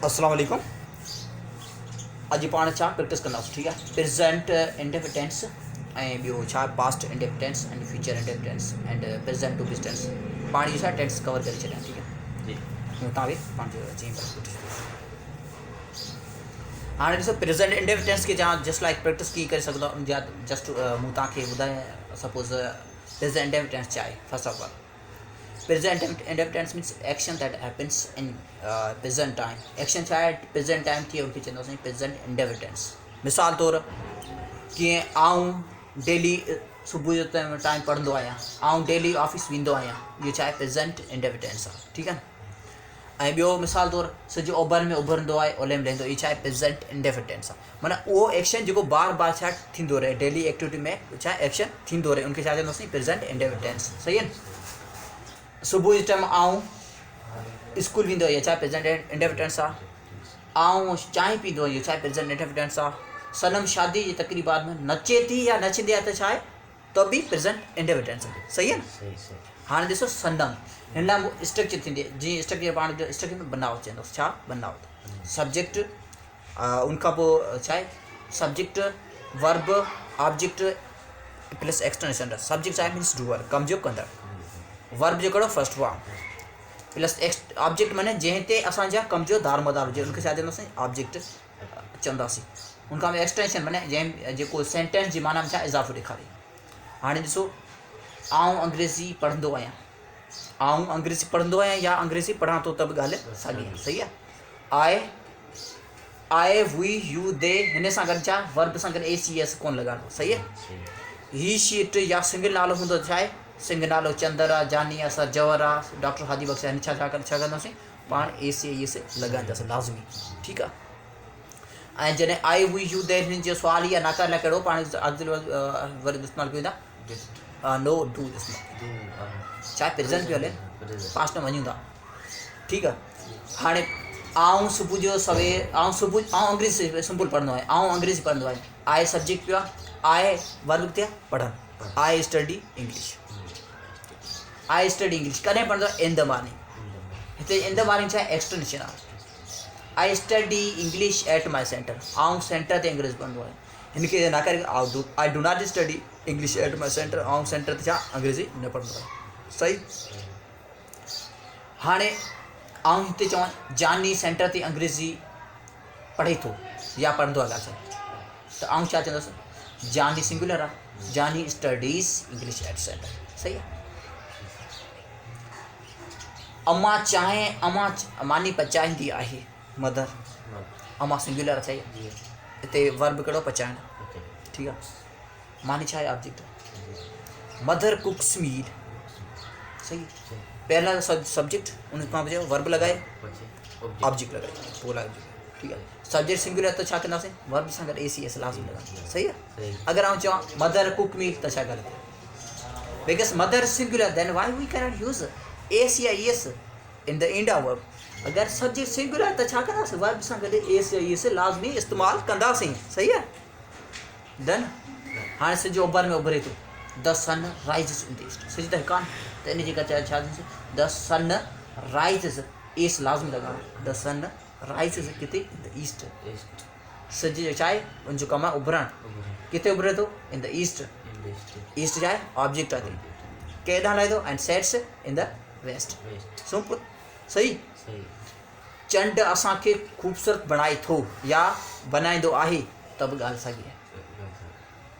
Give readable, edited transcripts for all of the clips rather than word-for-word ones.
अस्सलाम वालेकुम। अॼु पाण छा प्रैक्टिस कंदासीं, ठीकु आहे। प्रेज़ेंट इंडेफिनिट टेंस ऐं ॿियो छा past indefinite tense and future indefinite tense and present to be tense. पाण इहो छा टेंस कवर करे छॾिया, ठीकु आहे। हूअं तव्हां बि पंहिंजो चई हाणे ॾिसो प्रेज़ेंट इंडेफिनिट टेंस खे तव्हां जस्ट लाइक प्रैक्टिस कीअं करे सघंदो या जस्ट मूं तव्हांखे ॿुधायां सपोज़ प्रेज़ेंट इंडेफिनिट टेंस छा आहे। First of all present indefinite tense means action that happens in present time. Action छा आहे, प्रेज़ेंट टाइम थी उनखे चवंदासीं प्रेज़ेंट इंडेफिनिट टेंस। मिसाल तौर कीअं आउं डेली सुबुह जो टाइम पढ़ंदो आहियां, आउं डेली ऑफिस वेंदो आहियां, इहो छा आहे प्रेज़ेंट इंडेफिनिट टेंस आहे, ठीकु आहे न। ऐं ॿियो मिसाल तौरु सिॼ ओभर में उभरंदो आहे, ओलह में लहंदो, इहो छा आहे प्रेज़ेंट इंडेफिनिट टेंस आहे। माना उहो एक्शन जेको बार बार छा थींदो रहे, डेली एक्टिविटी में छा एक्शन थींदो रहे, उनखे छा चवंदासीं प्रेज़ेंट इंडेफिनिट टेंस। सही आहे न। सुबुह जे टाइम आउं स्कूल वेंदो, इहो छा आहे प्रेज़ेंट इंडेफिनिट टेंस आहे। आउं चांहि पींदो, इहो छा आहे प्रेज़ेंट इंडेफिनिट टेंस आहे। सनम शादी जी तक़रीबात में नचे थी या नचंदी आहे त छा आहे, त बि प्रेज़ेंट इंडेफिनिट टेंस आहे। सही आहे न। हाणे ॾिसो सनम, हिन लाइ स्ट्रक्चर थींदी आहे, जीअं स्ट्रक्चर पाण जो स्ट्रक्चर में बनावट चवंदुसि, छा बनावट। सब्जेक्ट उनखां पोइ छा आहे subject verb object plus extension. Subject छा आहे मीन्स डूअर, कम जो कंदड़। वर्ब जेको फर्स्ट फॉर्म प्लस ऑब्जेक्ट माने जंहिं ते असांजा कम जो दारोमदार हुजे, उनखे छा चवंदासीं ऑब्जेक्ट चवंदासीं। उनखां पोइ एक्सटेंशन माने जंहिं जेको सेंटेंस जी माना में छा इज़ाफ़ो ॾेखारे। हाणे ॾिसो आउं अंग्रेज़ी पढ़ंदो आहियां, आउं अंग्रेज़ी पढ़ंदो आहियां या अंग्रेज़ी पढ़ां थो त बि ॻाल्हि साॻी आहे। सही आहे। आई वी यू दे, हिन सां गॾु छा वर्ब सां गॾु ACS कोन लॻाइणो। सही आहे। ही शीट या सिंगल नालो हूंदो छा आहे, सिंग नालो चंदर आहे, जानी आहे, सर जवर आहे, डॉक्टर हादी बख्श आहे, हिन छा कंदासीं पाण ACS लॻाईंदासीं लाज़मी, ठीकु आहे। ऐं जॾहिं आई वी यू दे हिन जो सुवाल या नाकार लाइ कहिड़ो पाण वरी इस्तेमालु कयूं था, नो डू इस्तेमालु, छा प्रेज़ेंट पियो हले, पास्ट में वञूं था, ठीकु आहे। हाणे आउं सुबुह जो सवेर आउं अंग्रेज़ी सिंपल पढ़ंदो आहियां, आउं अंग्रेज़ी पढ़ंदो आहियां, आहे सब्जेक्ट पियो आहे, आहे वर्ब थिया पढ़नि, I study English, I study English कॾहिं पढ़ंदो आहे इन द मॉर्निंग। हिते इन द मॉर्निंग छा आहे एक्सटेंशन आहे। I study English at my centre, आउं सेंटर ते अंग्रेज़ी पढ़ंदो आहियां, हिनखे न करे I do not study English at my centre, आउं सेंटर ते छा अंग्रेज़ी न पढ़ंदो आहियां। सही। हाणे आउं हिते चवां जानी सेंटर ते अंग्रेज़ी पढ़े थो या पढ़ंदो आहे ॻाल्हि, त आउं छा चवंदुसि जानी सिंगुलर आहे, जानी स्टडीज़ इंग्लिश एट सेंटर। सही आहे। अम्मा चांहि मानी पचाईंदी आहे, मदर, अम्मा सिंगुलर आहे। हिते वर्ब कहिड़ो पचाइणु, ठीकु आहे। मानी छा आहे ऑब्जेक्ट, मदर कुक्स मील। सही। पहला सब्जेक्ट उनखां पोइ वर्ब लॻाए ऑब्जेक्ट लॻाए पोइ ऑब्जेक्ट, ठीकु आहे। सब्जेक्ट सिंगुलर त छा कंदासीं वर्ब सां गॾु ACS लाज़मी लॻाईंदासीं। सही आहे। अगरि आउं चवां मदर कुक मील त छा ग़लति आहे, because mother singular then why we can not use ACS in the end of verb. अगरि सब्जेक्ट सिंगुलर त छा कंदासीं वर्ब सां गॾु ACS लाज़मी इस्तेमालु कंदासीं। सही आहे। देन हाणे सिॼ ओभर में उभरे थो, the sun राइज़िस in the east, सिॼ त हिकु आहे त इन जे करे छा द सन राइज़िस, ईस्ट लाज़मी लॻाइणो, द सन राइज़िस किथे इन द ईस्ट। सिॼ जो छा आहे उनजो कमु आहे उभरणु, किथे उभरे थो इन द ईस्ट। ईस्ट छा आहे ऑब्जेक्ट आहे, केॾांहुं हलाए थो and sets in the west. Simple. सही। चंड असांखे ख़ूबसूरत बणाए थो या बनाईंदो आहे त बि ॻाल्हि साॻी आहे।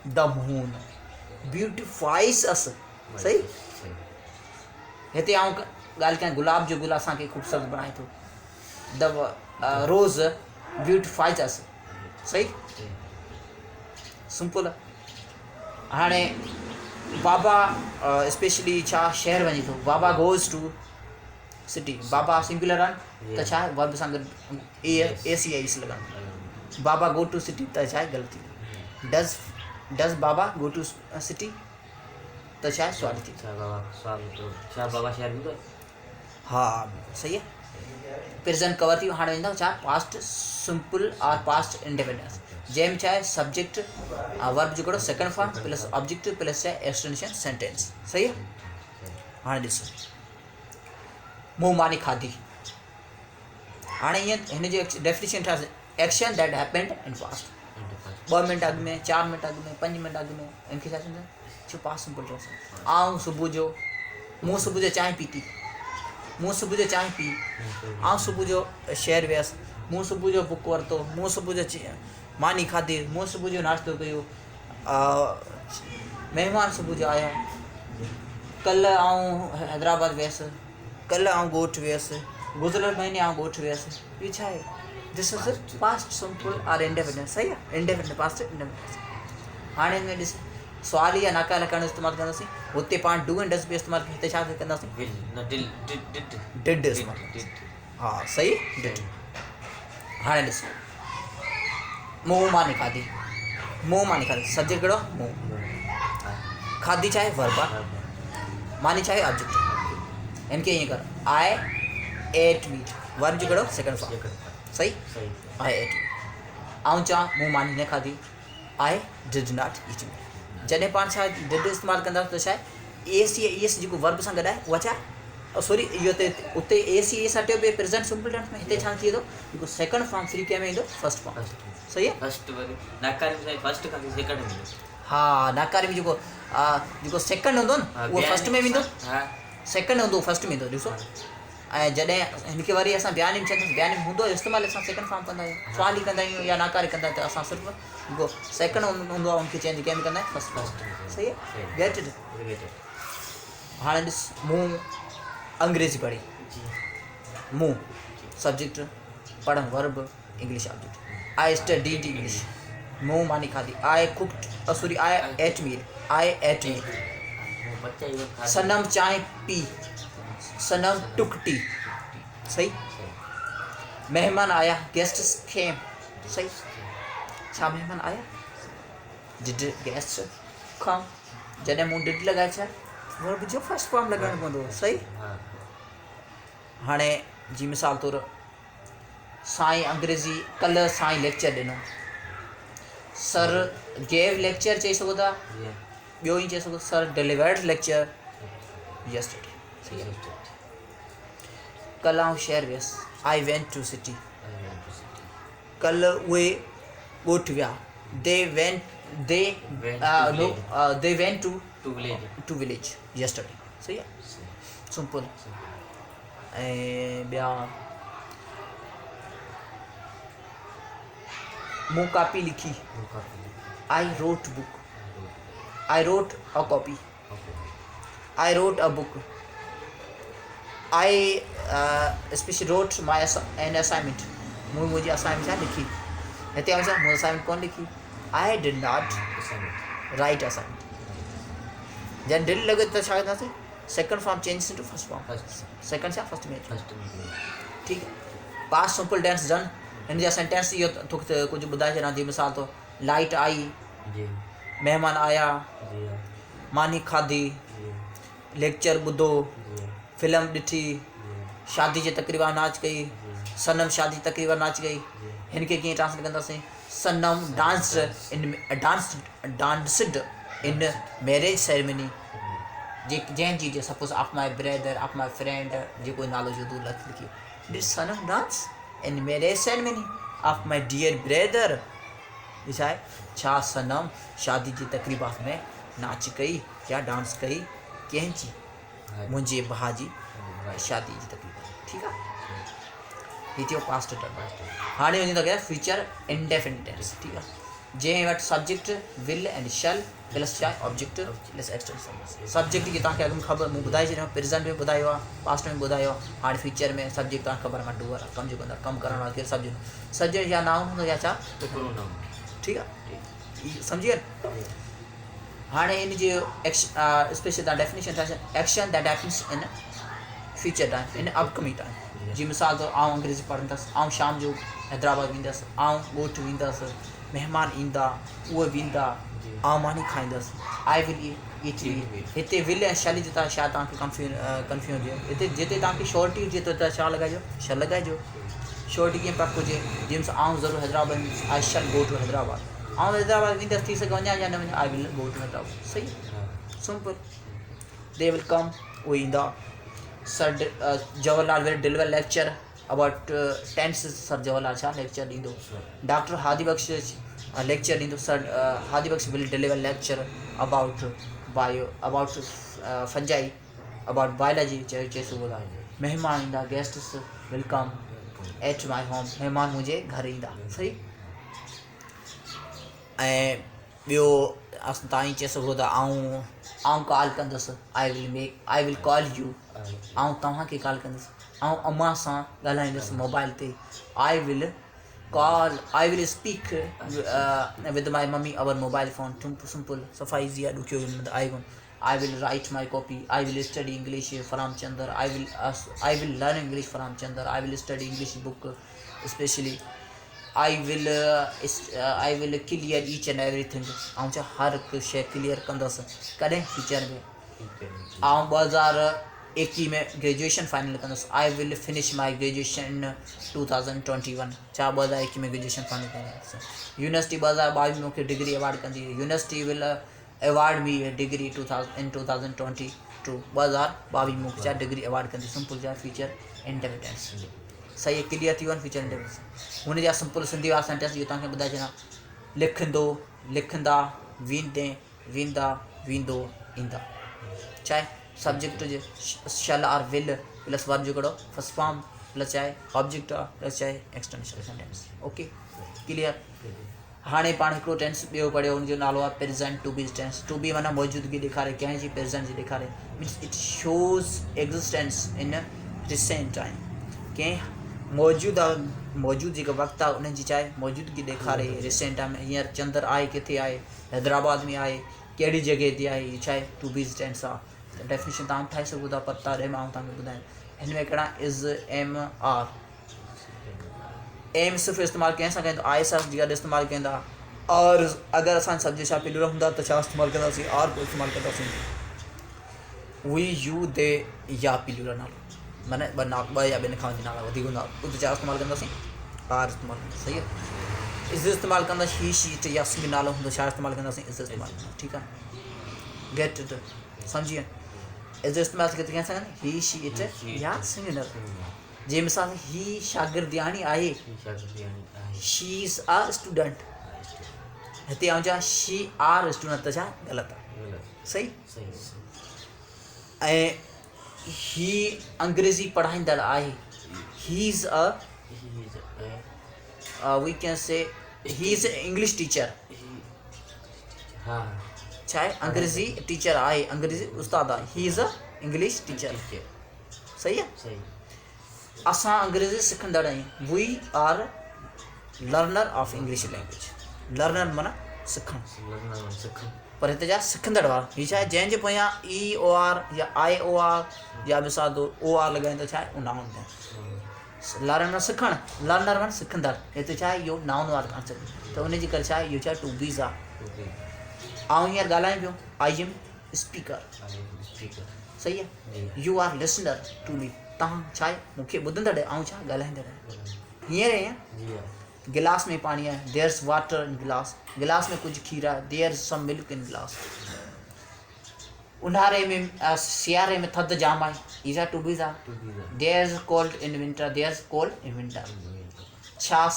द मून ब्यूटिफाइज़ अस। सही। हिते आउं ॻाल्हि कयां गुलाब जो गुल असांखे ख़ूबसूरत बणाए थो, द रोज़ ब्यूटिफाइज़ अस। सही। सिंपल। हाणे बाबा स्पेशली छा शहर वञे थो, बाबा गोज़ टू सिटी, बाबा सिंगुलर आहिनि त छा आहे वर्ब सां गॾु ACS लॻाइणो, बाबा गो टू सिटी त छा आहे ग़लती। Does Baba go to city त छा आहे सवाल थी, हा सही आहे। प्रेज़ेंट कवर थी। हाणे वेंदव छा पास्ट सिंपल और पास्ट इंडेफिनिट, जंहिंमें छा आहे सब्जेक्ट वर्ब जो हिकिड़ो second form plus object plus छा आहे एक्सटेंशन सेंटेंस। सही आहे। हाणे ॾिसो मूं मानी खाधी, हाणे ईअं हिन जी डेफिनेशन ठाहे action that happened in past 2 minute अॻु में 4 मिनट अॻु में 5 मिनट अॻु में इनखे छा चवंदा आहिनि छो पास्ट सिंपल टेंस आउं सुबुह जो मूं सुबुह जो चांहि पीती मूं सुबुह जो चांहि पी आउं सुबुह जो शहर वियसि मूं सुबुह जो बुक वरितो मूं सुबुह जो मानी खाधी मूं सुबुह जो नाश्तो कयो महिमान सुबुह जो आया कल्ह आउं हैदराबाद वियसि कल्ह आउं ॻोठु वियसि गुज़िरियल महीने आउं ॻोठु वियसि इहो छा आहे this is past simple or indefinite सही आहे इंडेफिनिट पास्ट इंडेफिनिट हाणे हिन में ॾिस सवाल या नाकाल करणु इस्तेमालु कंदासीं हुते पाण डू एंड डस बि इस्तेमालु हिते छा कंदासीं डिड इस्तेमालु हा सही डिड हाणे ॾिस मुंहुं मानी खाधी सब्जेक्ट कहिड़ो मुंहुं खाधी छा आहे वर्ब आहे मानी छा आहे ऑब्जेक्ट इनके ईअं कर आई एट मीट वर्ब जो कहिड़ो सेकंड फॉर्म सही आई एट मीट आउं चवां मूं मानी न खाधी आई डिड नॉट ईट मीट जॾहिं पाण छा डिड इस्तेमालु कंदासीं त छा आहे ए सी एस जेको वर्ब सां गॾु आहे उहा छा सॉरी इहो उते ए सी एस हटियो ॿिए प्रेज़ेंट सिंपल टेंस में हिते छा थी वेंदो जेको सेकंड फॉर्म फ्री कंहिं में ईंदो फर्स्ट फॉर्म सही आहे हा नाकारी में जेको सेकंड हूंदो न उहो फर्स्ट में वेंदो सेकंड हूंदो फर्स्ट में ईंदो ॾिसो ऐं जॾहिं हिनखे वरी असां बयान में चवंदासीं बयान में हूंदो इस्तेमालु असां सेकंड फॉर्म कंदा आहियूं सवाल ई कंदा आहियूं या नाकारी कंदा आहियूं त असां सिर्फ़ु जेको सेकंड हूंदो आहे उनखे चेंज कंहिं में कंदा आहियूं फर्स्ट सही आहे गेट इट हाणे ॾिस मूं अंग्रेजी पढ़ी मूं सब्जेक्ट पढ़णु verb English object I studied English मूं मानी खाधी आई कुक्ड सॉरी आई एट मील सनम चांहि पी सनम टुक टी सही मेहमान आया गेस्ट्स केम सही छा मेहमान आया डिड गेस्ट कम जॾहिं मूं डिड लॻाए छा वर्ब जो फर्स्ट फॉर्म लॻाइणो पवंदो सही हाणे जी मिसाल तौरु साईं अंग्रेज़ी कल्ह साईं लेक्चर ॾिनो सर गेव लेक्चर चई सघो था ॿियो ई चई सघो सर डिलीवर्ड लेक्चर यस्टरडे सही आहे कल्ह आउं शहर वियसि आई वेंट टू सिटी कल्ह उहे ॻोठु विया they went to village yesterday सही आहे सिंपल ऐं ॿिया मूं कापी लिखी I wrote book I wrote a copy I wrote a book I specially रोट माई एन असाइनमेंट मूं मुंहिंजी असाइनमेंट छा लिखी हिते आऊं छा मूं असाइनमेंट कोन लिखी I did not write assignment जॾहिं डिड लॻे त छा कंदासीं second form change to first form second छा फर्स्ट में ठीकु आहे पास्ट सिंपल टेंस डन हिन जा सेंटेंस इहो तोखे कुझु ॿुधाए छॾियां थी मिसाल तो लाइट आई महिमान आया मानी खाधी लेक्चर ॿुधो फिल्म ॾिठी शादी जे तक़रीबा नाच कई सनम शादी तक़रीबा नाच कई हिनखे कीअं ट्रांसलेट कंदासीं Sanam danced in marriage ceremony जंहिंजी suppose of my brother of my friend जेको नालो जो तूं लिखी did Sanam dance in marriage ceremony of my dear brother छा आहे छा सनम शादी जी तक़रीबा में नाच कई या डांस कई कंहिंजी मुंहिंजे भाउ जी शादी जी तक़रीबा ठीकु आहे हीअ थियो पास्ट टेंस हाणे वञी था कया फ्यूचर इंडेफिनिट टेंस ठीकु आहे जंहिं वटि subject will and shall plus छा ऑब्जेक्ट प्लस एक्सटेंशन सब्जेक्ट की तव्हांखे अॻु में ख़बर मूं ॿुधाए छॾियो प्रेज़ेंट में ॿुधायो आहे पास्ट में ॿुधायो आहे हाणे फ्यूचर में सब्जेक्ट तव्हांखे ख़बर आहे डूअर आहे कमु जेको कंदा कमु करण वारो केरु सब्जेक्ट या नाउन हूंदो या छा ठीकु आहे सम्झी विया हाणे इन जो स्पेशल तव्हां डेफिनेशन ठाहे action that happens in future time in upcoming time जी मिसाल तौरु आउं अंग्रेज़ी पढ़ंदसि आउं शाम जो हैदराबाद वेंदसि आउं ॻोठु वेंदसि महिमान ईंदा उहे वेंदा आउं मानी खाईंदसि आई विल ईट हिते विल ऐं शैल जो त छा तव्हांखे कंफ्यूज हुजे हिते जिते तव्हांखे श्योरिटी हुजे त छा लॻाइजो शैल लॻाइजो श्योरिटी कीअं पक हुजे जंहिंमें आउं ज़रूरु हैदराबाद आई शैल गो टू हैदराबाद आउं हैदराबाद वेंदसि थी सघे वञा या न वञा I will go to Hyderabad सही सिंपल दे विल कम उहे ईंदा sir Jawaharlal will deliver lecture about tense sir Jawaharlal छा लेक्चर ॾींदो. डॉक्टर हादी बख्श लेक्चर ॾींदो. Sir Hadi Bakhsh will deliver lecture about fungi about biology. चई सघो था महिमान ईंदा, guests will come at my home. महिमान मुंहिंजे घर ईंदा. सही. ऐं ॿियो तव्हां चई सघो था आउं कॉल कंदुसि. I will call U. आउं तव्हांखे कॉल कंदुसि. आउं अम्मा सां ॻाल्हाईंदुसि मोबाइल ते. I will speak with my mummy our mobile phone. Simple सफ़ा ईज़ी आहे, ॾुखियो. I will write my copy. I will study English from Chandar. I will learn English from Chandar. I will study English book especially. I will clear each and everything. आउं छा हर हिकु शइ clear कंदुसि. कॾहिं future में. आउं 2021 में ग्रेजुएशन फाइनल कंदुसि. I will finish my graduation in 2021. छा 2021 में ग्रेजुएशन फाइनल कंदुसि. यूनिवर्सिटी 2022 में मूंखे डिग्री अवार्ड कंदी. यूनिवर्सिटी विल अवार्ड मी डिग्री 2022. 2022 में मूंखे छा डिग्री अवार्ड कंदी. सिंपल छा फ्यूचर इंडिपेंडेंस. सही क्लियर थी वियो फ्यूचर इंडिपेंडेंस. हुन जा सिंपल सिंधी वारा सेंटेंस इहो तव्हांखे ॿुधाए छॾियां. लिखंदो, लिखंदा, वेंदे, वेंदा, वेंदो, ईंदा. छा आहे सब्जेक्ट जे शल आर विल प्लस वर्ब जो कहिड़ो फर्स्ट फॉर्म प्लस छा आहे ऑब्जेक्ट आहे प्लस छा आहे एक्सटेंशनल सेंटेंस. Okay clear. हाणे पाण हिकिड़ो टेंस ॿियो पढ़ियो, हुनजो नालो आहे present to be tense. To be माना मौजूदगी ॾेखारे, कंहिंजी प्रेज़ेंट जी ॾेखारे. Means it shows existence in recent time. कंहिं मौजूद जेको वक़्तु आहे उनजी छा आहे मौजूदगी ॾेखारे रिसेंट टाइम. हींअर चंदर आहे, किथे आहे, हैदराबाद में आहे, कहिड़ी जॻह ते आहे. हीअ छा आहे टू बी टेंस आहे. त डेफिनेशन तव्हां ठाहे सघो था, पर तॾहिं मां तव्हांखे ॿुधायां हिन में कहिड़ा इज़ एम आर. एम सिर्फ़ु इस्तेमालु कंहिं सां कंदो आई सां गॾु इस्तेमालु कंदा. और अगरि असां सब्जेक्ट छा प्लूरल हूंदा त छा इस्तेमालु कंदासीं आर को इस्तेमालु कंदासीं. वी यू दे या प्लूरल नालो माना ॿ या ॿिनि खां वधीक नाला वधीक हूंदा उते छा इस्तेमालु कंदासीं आर इस्तेमालु. सही आहे. इज़ इस्तेमालु कंदासीं. ही शी इट या सिंग नालो हूंदो छा इस्तेमालु कंदासीं इज़ इस्तेमालु. ठीकु आहे. गेट इट सम्झी वञ. इज़ इस्तेमालु कंहिं सां कंदा ही शी इट या सिंग. जे मिसाल ही शागिर्दियाणी आहे. She is a student. हिते आउं छा शी आर स्टूडेंट त छा ग़लति आहे. सही. ऐं ही अंग्रेज़ी पढ़ाईंदड़ आहे. He is a V can say he is English teacher. छा आहे अंग्रेज़ी टीचर आहे, अंग्रेज़ी उस्ताद आहे. He is a English teacher. सही आहे. असां अंग्रेज़ी सिखंदड़ आहियूं. We are learner of English language. Learner माना सिखणु. पर हिते छा सिखंदड़ वारा. हीअ छा आहे जंहिंजे पोयां ई ओ आर या आई ओ आर या मिसाल ओ आर लॻाइनि त छा आहे उहो नाउन आहे. लर्नर सिखणु, लर्नर माना सिखंदड़. हिते छा आहे इहो नाउन वारो कॉन्सेप्ट. त उनजे करे छा आहे इहो छा टू बीज़ आहे. ऐं हींअर ॻाल्हायूं पियो आई एम स्पीकर. सही आहे. You are listener to me. तव्हां छा आहे मूंखे ॿुधंदड़ ऐं छा ॻाल्हाईंदड़. हींअर गिलास में पाणी आहे. देयर इज़ वाटर इन गिलास. गिलास में कुझु खीर आहे. There is some milk in गिलास. ऊन्हारे में सियारे में थधि जाम आहे. इज़ आर टू बीज़ आहे. There is cold in winter. There is cold in winter. छा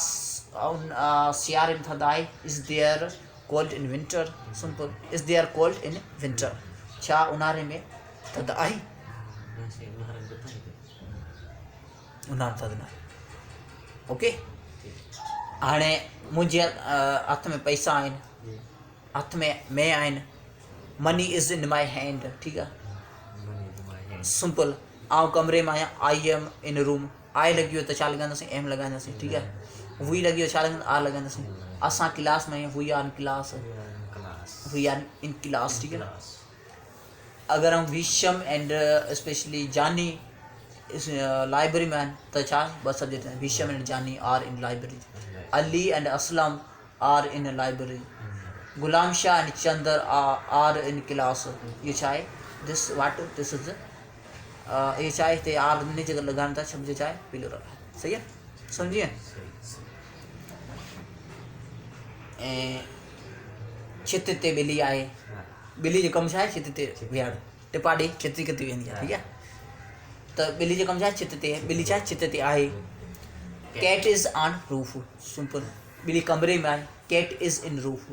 सियारे में थधि आहे. Is there cold in winter. Simple. Is there cold in winter. छा ऊन्हारे में थधि आहे. ऊन्हारे थधि न आहे. ओके. हाणे मुंहिंजे हथ में पैसा आहिनि, हथ में आहिनि. Money is in my hand. ठीकु आहे. सिंपल. ऐं कमरे में आहियां. I am in room. आई लॻी वियो त छा लॻाईंदासीं एम लॻाईंदासीं. ठीकु आहे. वी लॻी वियो छा लॻाईंदा आर लॻाईंदासीं. असां क्लास में आहियूं. We are in class. We are in class. ठीकु आहे. अगरि हम Visham and especially Jani library में आहिनि त छा 2 सब्जेक्ट आहिनि. Visham and Jani are in library. Ali and Aslam are in library. Ghulam Shah and Chandar are in class. इहो छा आहे दिस वाट दिस इज़ इहो छा आहे हिते आर इन जॻह लॻाइनि था. शब्द छा आहे प्लूरल. सही आहे. सम्झी. ऐं छित ते ॿिली आहे. ॿिली जो कमु छा आहे छित ते विहणु. टिपाडी छित किथे वेंदी आहे. ठीकु आहे. त ॿिली जो कमु छा आहे छित ते. ॿिली छा आहे छित ते आहे. Cat is on roof, simple. बिल्ली कमरे में आए, cat is in roof,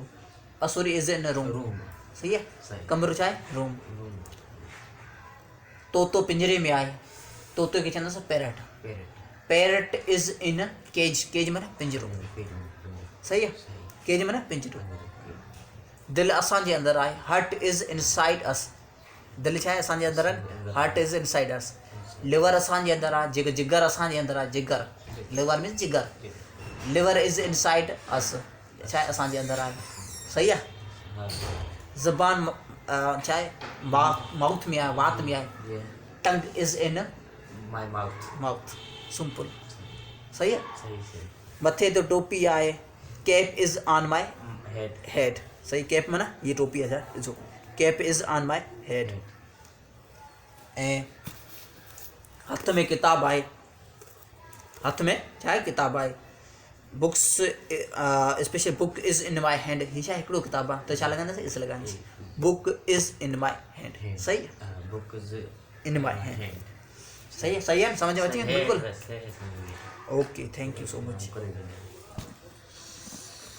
sorry is in room, सही है, कमरो चाहे रूम। तोतो पिंजरे में आए, तोतो के चंदा सा parrot, parrot is in cage, cage माने पिंजरो, सही है, केज माने पिंजरो। दिल असांजे अंदर आए, हार्ट इज इनसाइड अस, दिल छा आहे असांजे अंदर आहिनि, heart is inside us. Liver असांजे अंदर आहे, जिगर असांजे अंदर आहे, जिगर, लिवर मीन्स जिगर, लिवर इज इनसाइड अस, छा आहे असांजे अंदर आहे, सही आहे। ज़बान छा आहे माउथ में आहे, वात में आहे, tongue is in my mouth, mouth, simple, सही है। सही मथे तो टोपी आए, कैप इज ऑन माय हेड, हेड, सही, कैप माना ये टोपी है, जो कैप इज ऑन माय हेड। ऐं हथ में किताब आहे, हथ में छा आहे किताब आहे, books special book is in my hand, ही छा हिकिड़ो किताब आहे, त छा लॻंदासीं, इस लॻाईंदासीं, book is in my hand, सही है, book is in my hand, सही है, सही है, समझ में अची बिल्कुल। सही है। Okay, thank you so much.